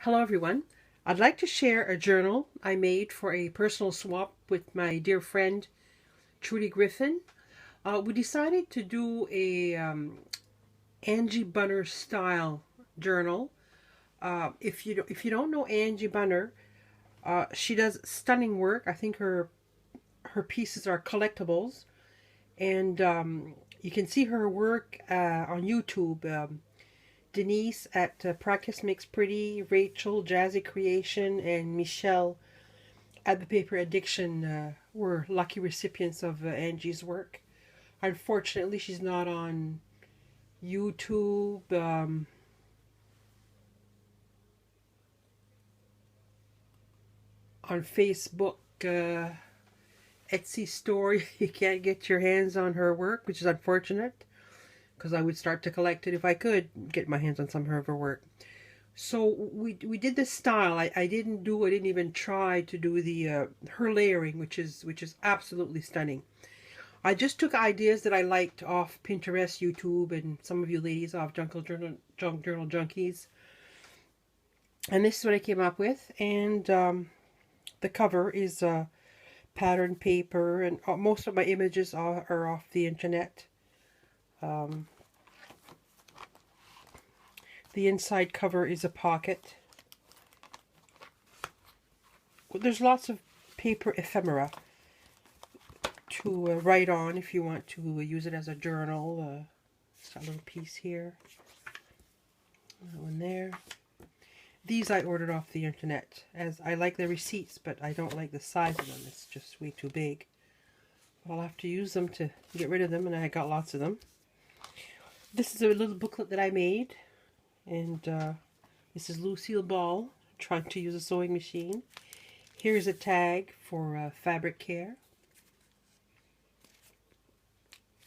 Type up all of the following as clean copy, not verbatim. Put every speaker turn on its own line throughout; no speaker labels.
Hello everyone. I'd like to share a journal I made for a personal swap with my dear friend TruDee Griffin. We decided to do a Angie Bunner style journal. If you don't know Angie Bunner, she does stunning work. I think her pieces are collectibles, and you can see her work on YouTube. Denise at Practice Makes Pretty, Rachel, Jazzy Creation, and Michelle at The Paper Addiction were lucky recipients of Angie's work. Unfortunately, she's not on YouTube, on Facebook, Etsy store. You can't get your hands on her work, which is unfortunate because I would start to collect it if I could get my hands on some of her work. So we did this style. I didn't even try to do the her layering, which is absolutely stunning. I just took ideas that I liked off Pinterest, YouTube, and some of you ladies off Junk Journal Junkies. And this is what I came up with. And the cover is pattern paper, and most of my images are off the internet. Um, the inside cover is a pocket. There's lots of paper ephemera to write on if you want to use it as a journal. Just a little piece here. That one there. These I ordered off the internet, as I like the receipts, but I don't like the size of them. It's just way too big. I'll have to use them to get rid of them, and I got lots of them. This is a little booklet that I made, and this is Lucille Ball trying to use a sewing machine. Here's a tag for fabric care.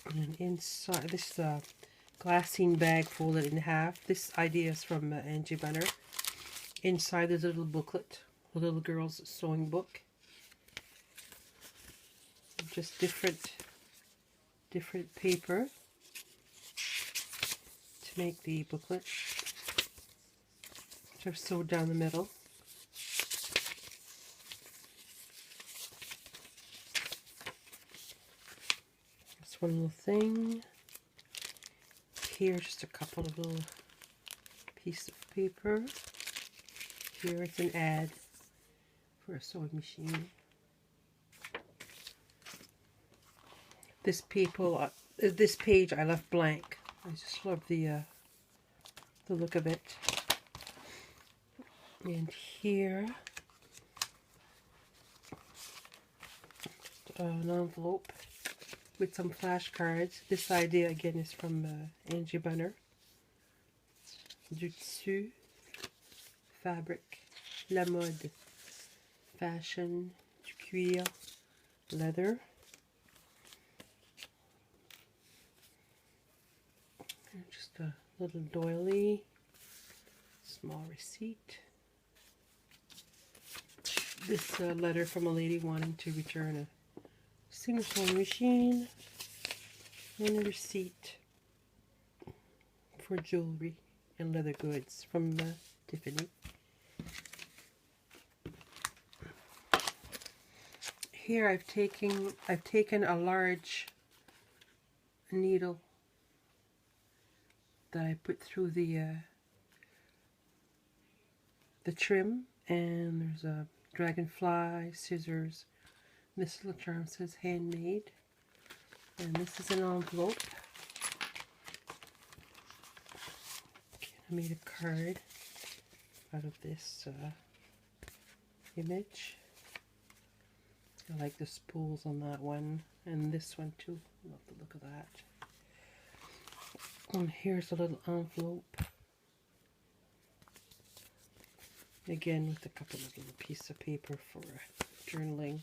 And inside, this glassine bag folded in half. This idea is from Angie Bunner. Inside there's a little booklet, a little girl's sewing book. Just different paper to make the booklet, which I've sewed down the middle. Just one little thing. Here, just a couple of little pieces of paper. Here it's an ad for a sewing machine. This page I left blank. I just love the look of it. And here, an envelope with some flashcards. This idea again is from Angie Bunner. Du tissu, fabric, la mode, fashion, du cuir, leather. And just a little doily, small receipt. This letter from a lady wanting to return a single sewing machine, and a receipt for jewelry and leather goods from Tiffany. Here I've taken a large needle that I put through the trim, and there's a dragonfly, scissors. This little charm says handmade, and this is an envelope. I made a card out of this image. I like the spools on that one, and this one too. Love the look of that. And here's a little envelope. Again, with a couple of little pieces of paper for journaling.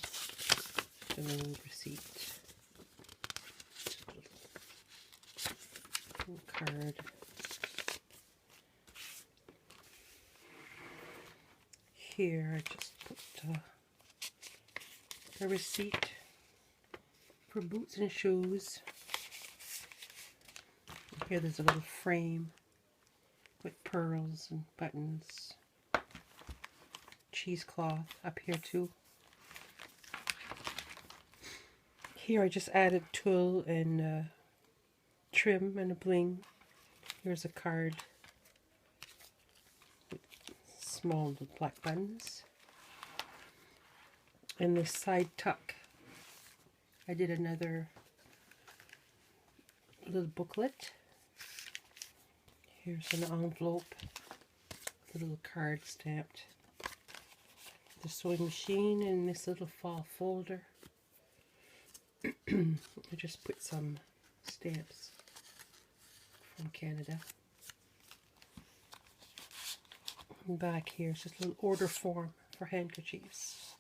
And a little receipt. Little card. Here I just put a receipt for boots and shoes. Here there's a little frame with pearls and buttons. cheesecloth up here too. Here I just added tulle and trim and a bling. Here's a card with small little black buttons. And this side tuck, I did another little booklet. Here's an envelope, the little card stamped. The sewing machine and this little fall folder. I just put some stamps from Canada. And back here is just a little order form for handkerchiefs.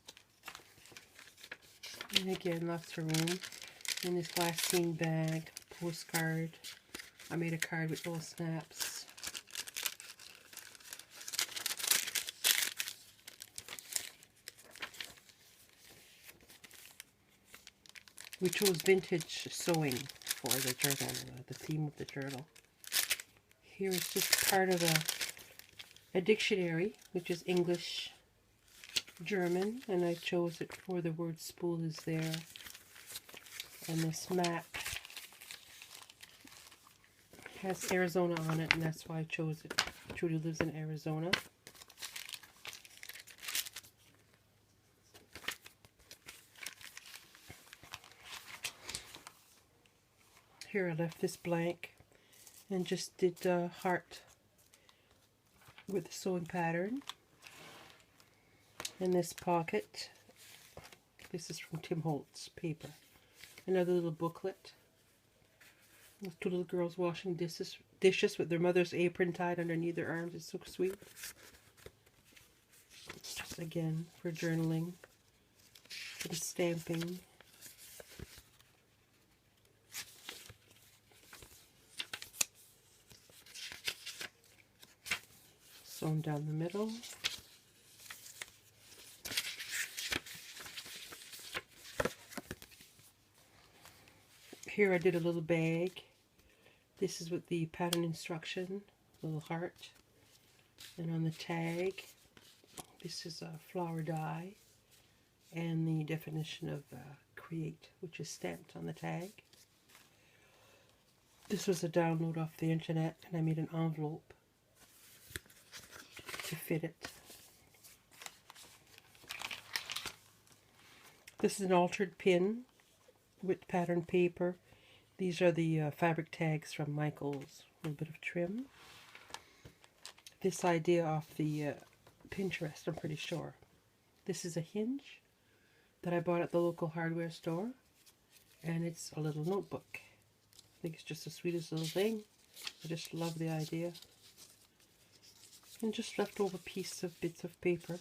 And again, lots of room. In this glassine bag, postcard. I made a card with little snaps. We chose vintage sewing for the journal, the theme of the journal. Here is just part of a dictionary, which is English, German, and I chose it for the word spool is there. And this map has Arizona on it, and that's why I chose it. TruDee lives in Arizona. Here I left this blank and just did a heart with the sewing pattern. In this pocket, this is from Tim Holtz paper. Another little booklet. With two little girls washing dishes with their mother's apron tied underneath their arms. It's so sweet. Just again for journaling, for the stamping. Sewn down the middle. Here I did a little bag. This is with the pattern instruction, little heart. And on the tag, this is a flower die and the definition of create, which is stamped on the tag. This was a download off the internet, and I made an envelope to fit it. This is an altered pin with pattern paper. These are the fabric tags from Michael's. A little bit of trim. This idea off the Pinterest, I'm pretty sure. This is a hinge that I bought at the local hardware store, and it's a little notebook. I think it's just the sweetest little thing. I just love the idea. And just leftover piece of bits of paper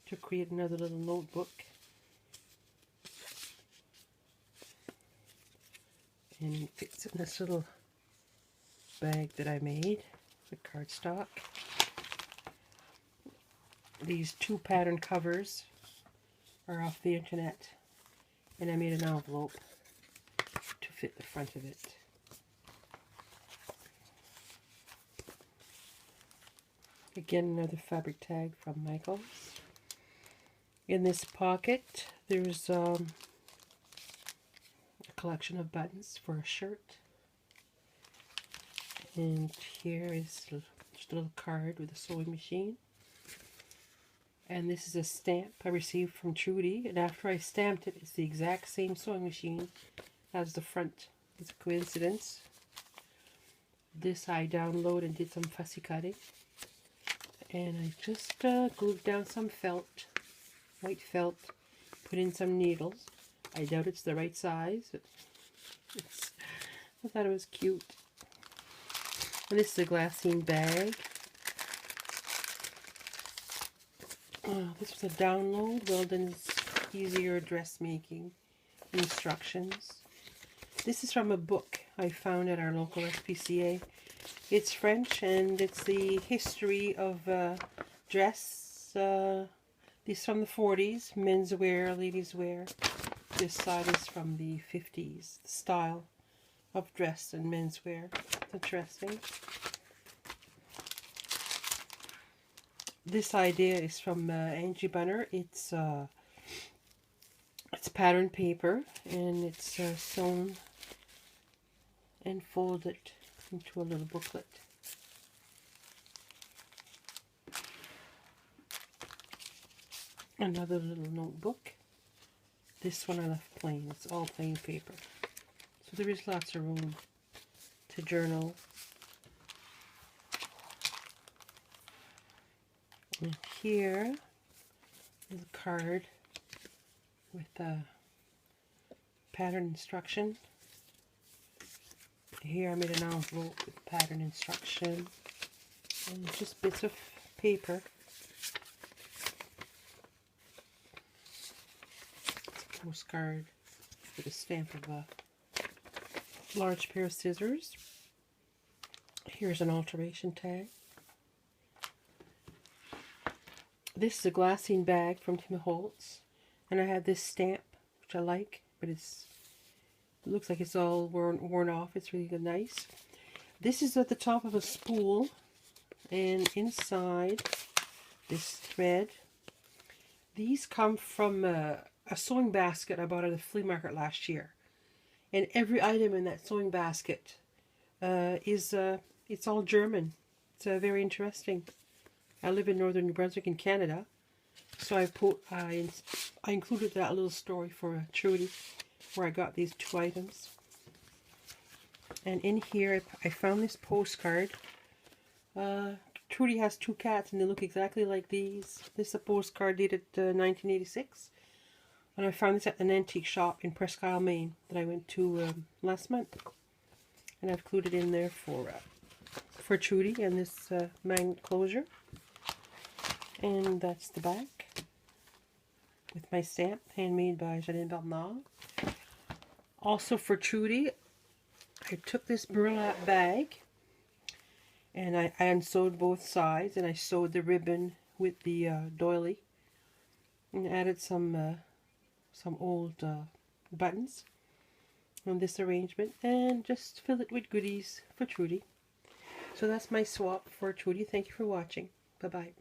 to create another little notebook. And it fits in this little bag that I made with cardstock. These two pattern covers are off the internet, and I made an envelope to fit the front of it. Again, another fabric tag from Michael's. In this pocket, there's a collection of buttons for a shirt. And here is just a little card with a sewing machine. And this is a stamp I received from TruDee, and after I stamped it, it's the exact same sewing machine as the front. It's a coincidence. This I downloaded and did some fussy cutting. And I just glued down some felt, white felt, put in some needles. I doubt it's the right size. I thought it was cute. And this is a glassine bag. This was a download. Weldon's Easier Dressmaking Instructions. This is from a book I found at our local SPCA. It's French, and it's the history of dress. This is from the 40s, men's wear, ladies' wear. This side is from the 50s, the style of dress and menswear. It's interesting. This idea is from Angie Bunner. It's pattern paper, and it's sewn and folded into a little booklet. Another little notebook. This one I left plain. It's all plain paper. So there is lots of room to journal. And here is a card with a pattern instruction. Here I made an envelope with pattern instruction and just bits of paper. It's a postcard with a stamp of a large pair of scissors. Here's an alteration tag. This is a glassine bag from Tim Holtz, and I have this stamp, which I like, but it looks like it's all worn off. It's really nice. This is at the top of a spool, and inside this thread. These come from a sewing basket I bought at a flea market last year, and every item in that sewing basket it's all German. It's very interesting. I live in northern New Brunswick in Canada, so I included that little story for TruDee, where I got these two items. And in here I found this postcard. TruDee has two cats, and they look exactly like these. This is a postcard dated 1986, and I found this at an antique shop in Presque Isle, Maine, that I went to last month, and I've included in there for TruDee, and this magnet closure. And that's the back with my stamp, handmade by Janine Bernard. Also for TruDee, I took this burlap bag and I unsewed both sides, and I sewed the ribbon with the doily, and added some old buttons on this arrangement, and just fill it with goodies for TruDee. So that's my swap for TruDee. Thank you for watching. Bye-bye.